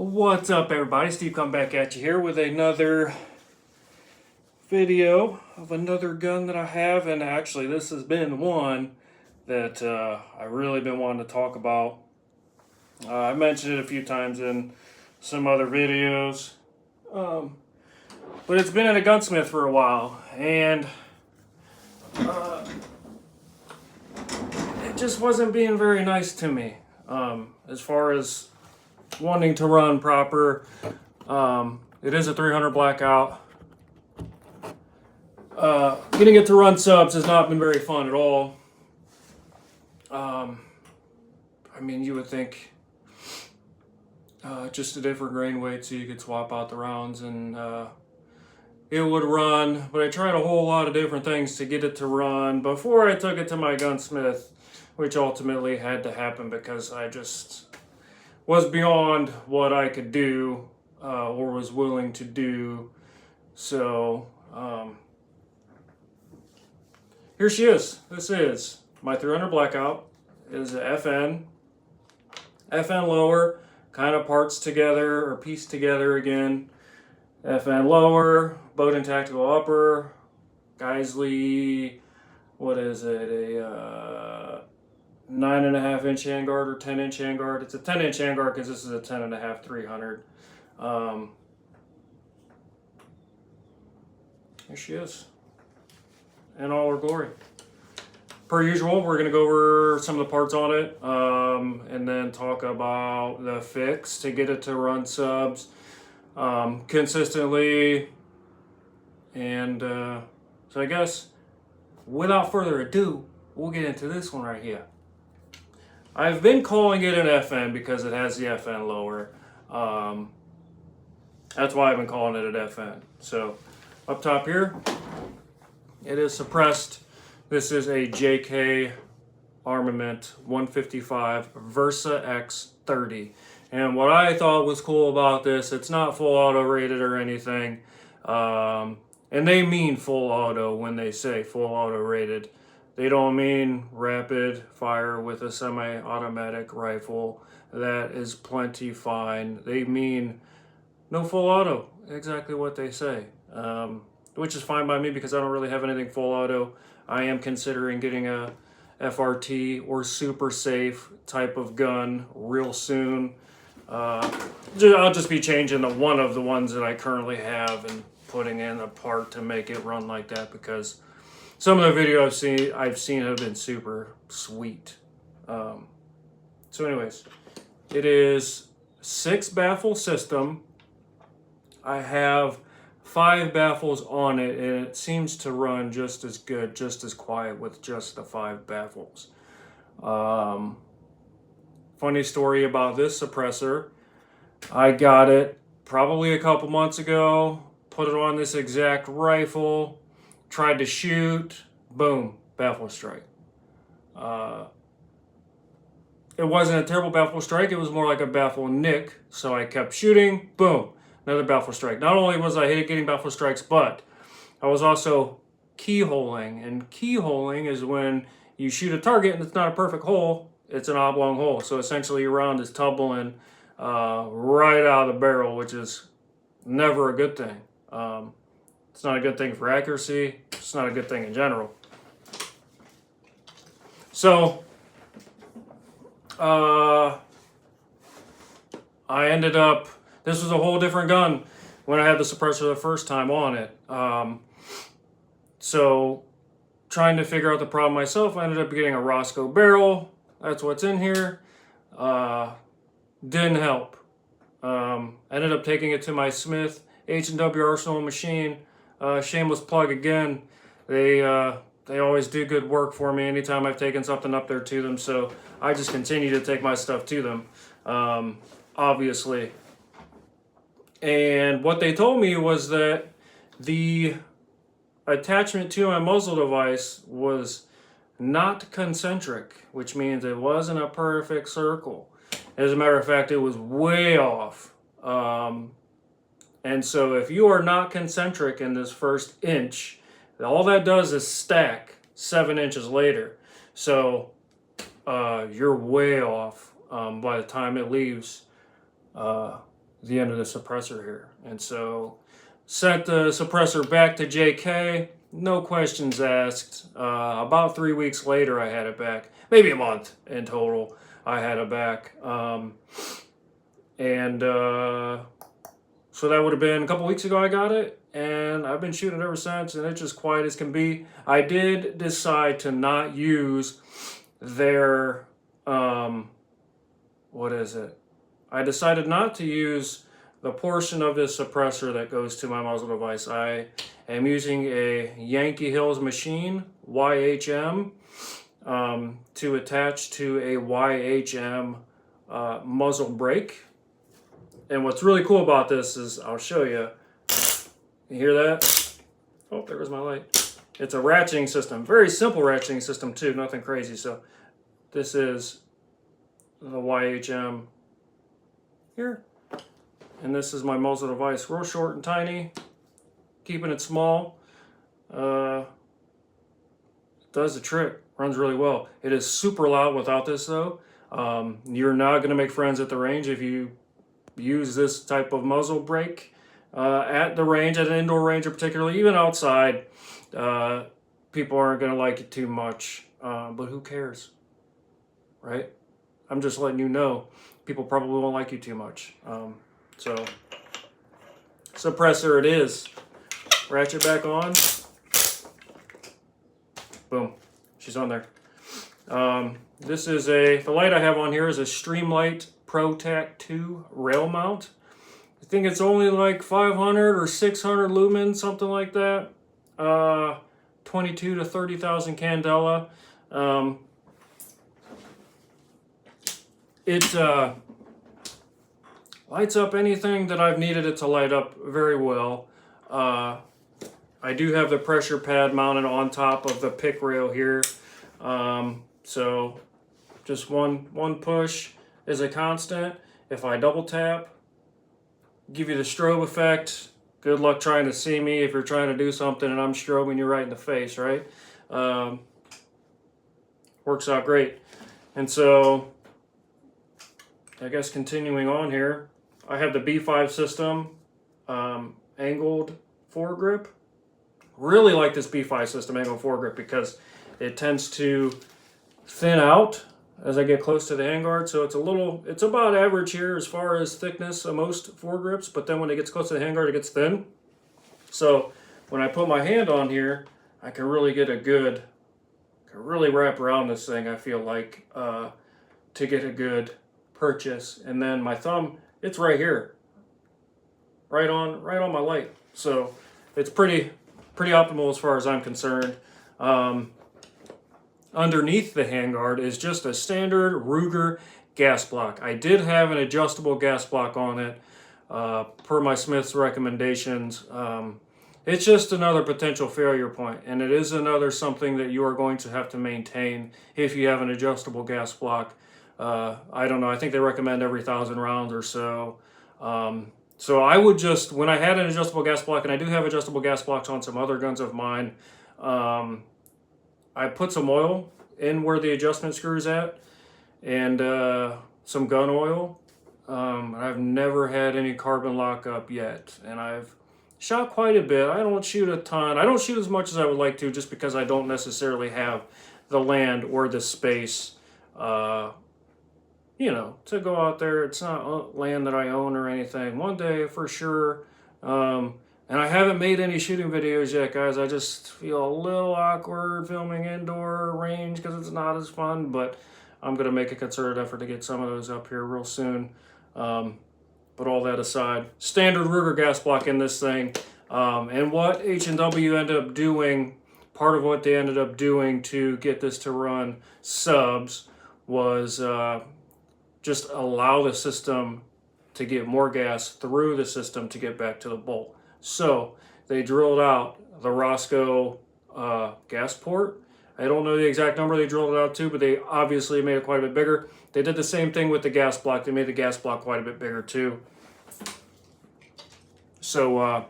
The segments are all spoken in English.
What's up, everybody? Steve coming back at you here with another video of another gun that I have, and actually this has been one that I really been wanting to talk about. I mentioned it a few times in some other videos, but it's been at a gunsmith for a while, and it just wasn't being very nice to me as far as wanting to run proper. It is a 300 blackout. Getting it to run subs has not been very fun at all. I mean, you would think just a different grain weight so you could swap out the rounds and it would run, but I tried a whole lot of different things to get it to run before I took it to my gunsmith, which ultimately had to happen because I just was beyond what I could do or was willing to do. So here she is. This is my 300 blackout. It is a FN lower, kind of parts together or pieced together again. FN lower, Bowden tactical upper, Geisley, what is it, a 9.5 inch handguard or 10 inch handguard. It's a 10 inch handguard because this is a 10.5 300. Here she is in all her glory. Per usual, we're going to go over some of the parts on it and then talk about the fix to get it to run subs consistently. And so I guess without further ado, we'll get into this one right here. I've been calling it an FN because it has the FN lower. That's why I've been calling it an FN. So up top here, it is suppressed. This is a JK Armament 155 Versa X30. And what I thought was cool about this, it's not full auto rated or anything. And they mean full auto when they say full auto rated. They don't mean rapid fire with a semi-automatic rifle. That is plenty fine. They mean no full auto, exactly what they say. Which is fine by me because I don't really have anything full auto. I am considering getting a FRT or super safe type of gun real soon. I'll just be changing one of the ones that I currently have and putting in a part to make it run like that because some of the videos I've seen have been super sweet. So anyways, it is 6 baffle system. I have 5 baffles on it, and it seems to run just as good, just as quiet with just the 5 baffles. Funny story about this suppressor. I got it probably a couple months ago, put it on this exact rifle, tried to shoot, boom, baffle strike. It wasn't a terrible baffle strike, it was more like a baffle nick, so I kept shooting, boom. Another baffle strike. Not only was I getting baffle strikes, but I was also keyholing. And keyholing is when you shoot a target and it's not a perfect hole, it's an oblong hole. So essentially your round is tumbling right out of the barrel, which is never a good thing. It's not a good thing for accuracy. It's not a good thing in general. So I ended up, this was a whole different gun when I had the suppressor the first time on it. So trying to figure out the problem myself, I ended up getting a Roscoe barrel. That's what's in here. Didn't help. Ended up taking it to my Smith H&W Arsenal machine. Shameless plug again. They always do good work for me anytime I've taken something up there to them. So I just continue to take my stuff to them, obviously. And what they told me was that the attachment to my muzzle device was not concentric, which means it wasn't a perfect circle. As a matter of fact, it was way off. And so if you are not concentric in this first inch, all that does is stack 7 inches later. So you're way off by the time it leaves the end of the suppressor here. And so sent the suppressor back to JK, no questions asked. About 3 weeks later, I had it back. Maybe a month in total, I had it back. So that would have been a couple weeks ago I got it, and I've been shooting it ever since, and it's just quiet as can be. I did decide to not use their, what is it? I decided not to use the portion of this suppressor that goes to my muzzle device. I am using a Yankee Hills machine, YHM, to attach to a YHM muzzle brake. And what's really cool about this is, I'll show you. You hear that? Oh, there goes my light. It's a ratcheting system. Very simple ratcheting system too, nothing crazy. So this is the YHM here. And this is my muzzle device. Real short and tiny. Keeping it small. Does the trick. Runs really well. It is super loud without this though. You're not going to make friends at the range if you use this type of muzzle brake at the range, at an indoor range or particularly, even outside. People aren't going to like it too much, but who cares, right? I'm just letting you know, people probably won't like you too much. So, suppressor it is. Ratchet back on. Boom, she's on there. This is the light I have on here is a Streamlight ProTac 2 rail mount. I think it's only like 500 or 600 lumens, something like that. 22 to 30,000 candela. It lights up anything that I've needed it to light up very well. I do have the pressure pad mounted on top of the pick rail here. So just one push is a constant. If I double tap, give you the strobe effect. Good luck trying to see me if you're trying to do something and I'm strobing you right in the face, right? Works out great. And so, I guess continuing on here, I have the B5 system, angled foregrip. Really like this B5 system angled foregrip because it tends to thin out as I get close to the handguard. So it's about average here as far as thickness of most foregrips, but then when it gets close to the handguard, it gets thin. So when I put my hand on here, I can really get really wrap around this thing, I feel like, to get a good purchase. And then my thumb, it's right here, right on my light. So it's pretty optimal as far as I'm concerned. Underneath the handguard is just a standard Ruger gas block. I did have an adjustable gas block on it, per my Smith's recommendations. It's just another potential failure point, and it is another something that you are going to have to maintain if you have an adjustable gas block. I don't know, I think they recommend every 1,000 rounds or so. So I would just, when I had an adjustable gas block, and I do have adjustable gas blocks on some other guns of mine, I put some oil in where the adjustment screw is at, and some gun oil. I've never had any carbon lockup yet, and I've shot quite a bit. I don't shoot a ton. I don't shoot as much as I would like to, just because I don't necessarily have the land or the space, to go out there. It's not land that I own or anything. One day for sure. And I haven't made any shooting videos yet, guys. I just feel a little awkward filming indoor range because it's not as fun, but I'm going to make a concerted effort to get some of those up here real soon. But all that aside, standard Ruger gas block in this thing. And what H&W ended up doing, part of what they ended up doing to get this to run subs was just allow the system to get more gas through the system to get back to the bolt. So they drilled out the Roscoe gas port. I don't know the exact number they drilled it out to, but they obviously made it quite a bit bigger. They did the same thing with the gas block. They made the gas block quite a bit bigger too. So a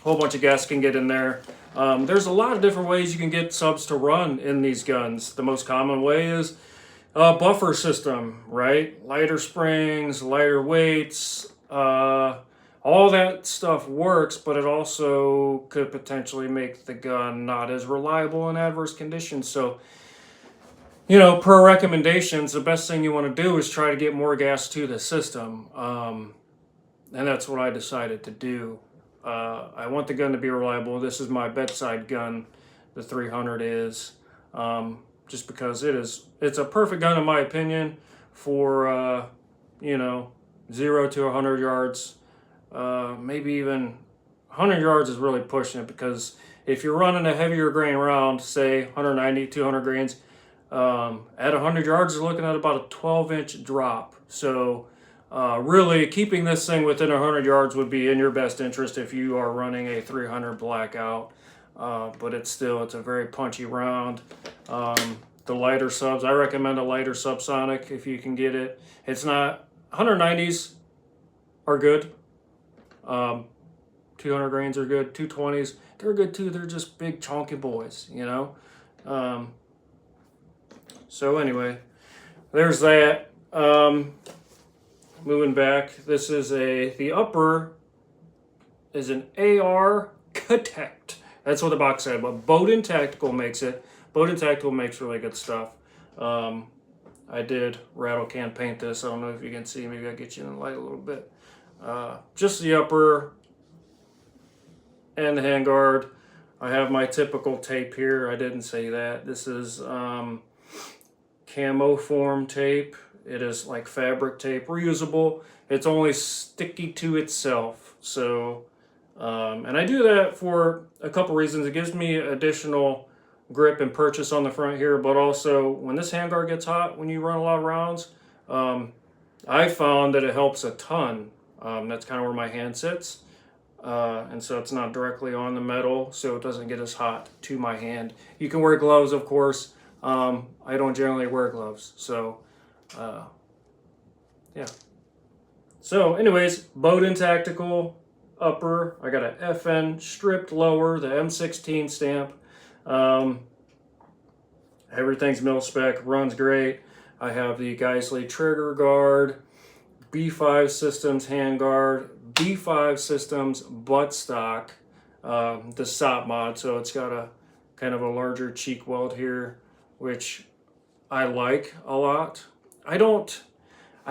whole bunch of gas can get in there. There's a lot of different ways you can get subs to run in these guns. The most common way is a buffer system, right? Lighter springs, lighter weights, All that stuff works, but it also could potentially make the gun not as reliable in adverse conditions. So, you know, per recommendations, the best thing you want to do is try to get more gas to the system. And that's what I decided to do. I want the gun to be reliable. This is my bedside gun, the 300 is, just because it's a perfect gun in my opinion for, you know, 0 to 100 yards. Maybe even 100 yards is really pushing it, because if you're running a heavier grain round, say 190, 200 grains, at 100 yards, you're looking at about a 12-inch drop. So really keeping this thing within 100 yards would be in your best interest if you are running a 300 blackout. But it's a very punchy round. The lighter subs, I recommend a lighter subsonic if you can get it. It's not, 190s are good. 200 grains are good. 220s, they're good too. They're just big chunky boys, you know. So anyway, there's that. Moving back, this is the upper is an AR Protect. That's what the box said, but Bowden Tactical makes it. Bowden Tactical makes really good stuff. I did rattle can paint this. I don't know if you can see. Maybe I'll get you in the light a little bit. Just the upper and the handguard. I have my typical tape here. I didn't say that. This is camo form tape. It is like fabric tape, reusable. It's only sticky to itself. So, and I do that for a couple reasons. It gives me additional grip and purchase on the front here, but also when this handguard gets hot, when you run a lot of rounds, I found that it helps a ton. That's kind of where my hand sits. And so it's not directly on the metal, so it doesn't get as hot to my hand. You can wear gloves, of course. I don't generally wear gloves, so yeah. So anyways, Bowden Tactical upper. I got a FN stripped lower, the M16 stamp. Everything's mil spec, runs great. I have the Geisley trigger guard, B5 Systems handguard, B5 Systems buttstock, the SOP mod, so it's got a kind of a larger cheek weld here, which I like a lot. I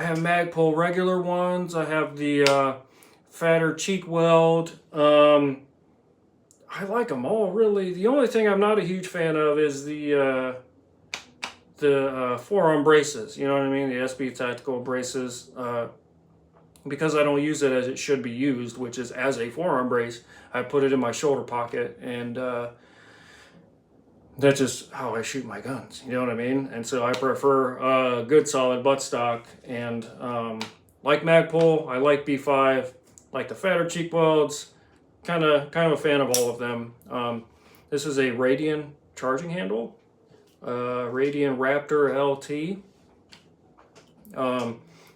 have Magpul regular ones. I have the fatter cheek weld. I like them all, really. The only thing I'm not a huge fan of is the forearm braces. You know what I mean? The SB Tactical braces. Because I don't use it as it should be used, which is as a forearm brace. I put it in my shoulder pocket, and that's just how I shoot my guns. You know what I mean? And so I prefer good solid buttstock. And like Magpul, I like B5, like the fatter cheek welds. Kind of a fan of all of them. This is a Radian charging handle, Radian Raptor LT.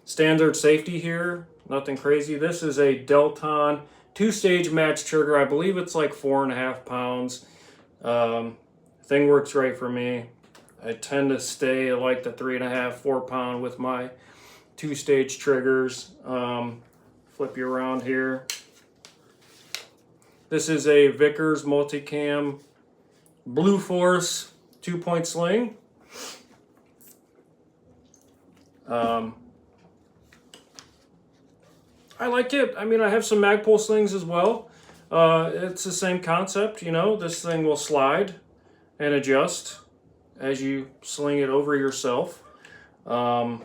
Standard safety here, nothing crazy. This is a Delton 2-stage match trigger. I believe it's like 4.5 pounds. Thing works great for me. I tend to stay like the 3.5, 4 pound with my 2-stage triggers. Flip you around here. This is a Vickers multicam Blue Force 2-point sling. I like it. I mean, I have some Magpul slings as well. It's the same concept, you know. This thing will slide and adjust as you sling it over yourself. It's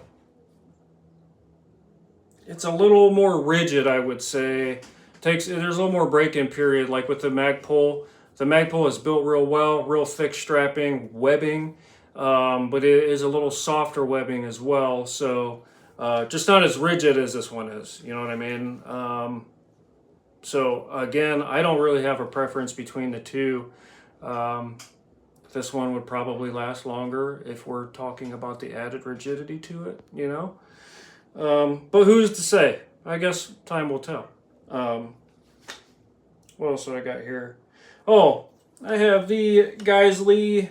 a little more rigid, I would say. There's a little more break-in period, like with the Magpul. The Magpul is built real well, real thick strapping, webbing, but it is a little softer webbing as well. So just not as rigid as this one is, you know what I mean? So again, I don't really have a preference between the two. This one would probably last longer if we're talking about the added rigidity to it, you know? But who's to say? I guess time will tell. What else do I got here? Oh, I have the Geisley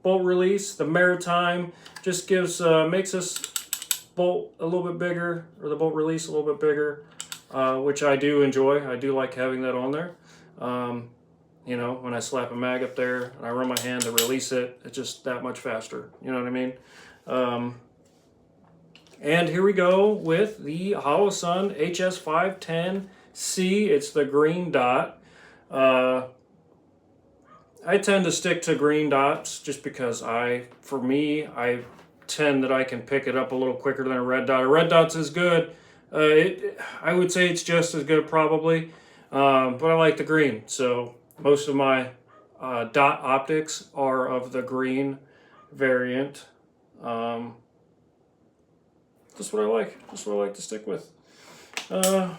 bolt release. The Maritime just gives makes this bolt a little bit bigger, or the bolt release a little bit bigger, which I do enjoy. I do like having that on there. You know, when I slap a mag up there and I run my hand to release it, it's just that much faster. You know what I mean? And here we go with the Holosun HS510C. It's the green dot. I tend to stick to green dots just because for me, I tend that I can pick it up a little quicker than a red dot. A red dot's is good. I would say it's just as good probably, but I like the green. So most of my dot optics are of the green variant. Just what I like. Just what I like to stick with. You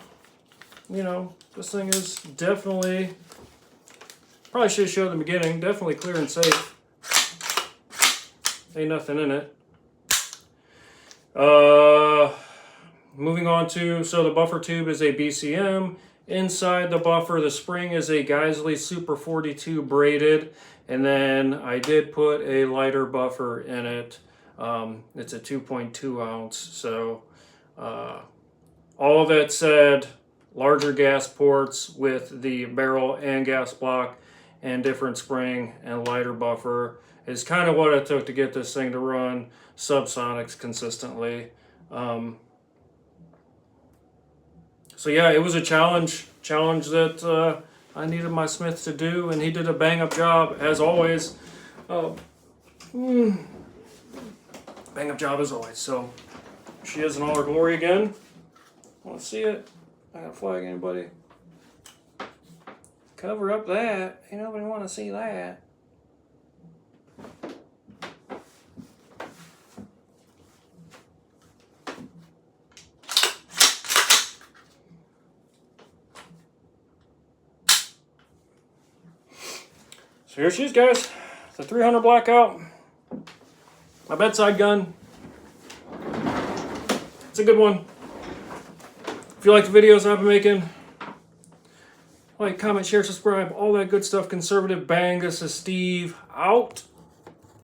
know, this thing is definitely, probably should have showed in the beginning, definitely clear and safe. Ain't nothing in it. Moving on to, so the buffer tube is a BCM. Inside the buffer, the spring is a Geisley Super 42 braided. And then I did put a lighter buffer in it. It's a 2.2 ounce. So all that said, larger gas ports with the barrel and gas block and different spring and lighter buffer is kind of what it took to get this thing to run subsonics consistently. So yeah, it was a challenge that I needed my smith to do, and he did a bang up job as always. Bang up job as always. So she is in all her glory again. Want to see it? I gotta flag anybody. Cover up that. Ain't nobody want to see that. So here she is, guys. The 300 blackout. My bedside gun. It's a good one. If you like the videos I've been making, like, comment, share, subscribe, all that good stuff. Conservative Bang. This is Steve out.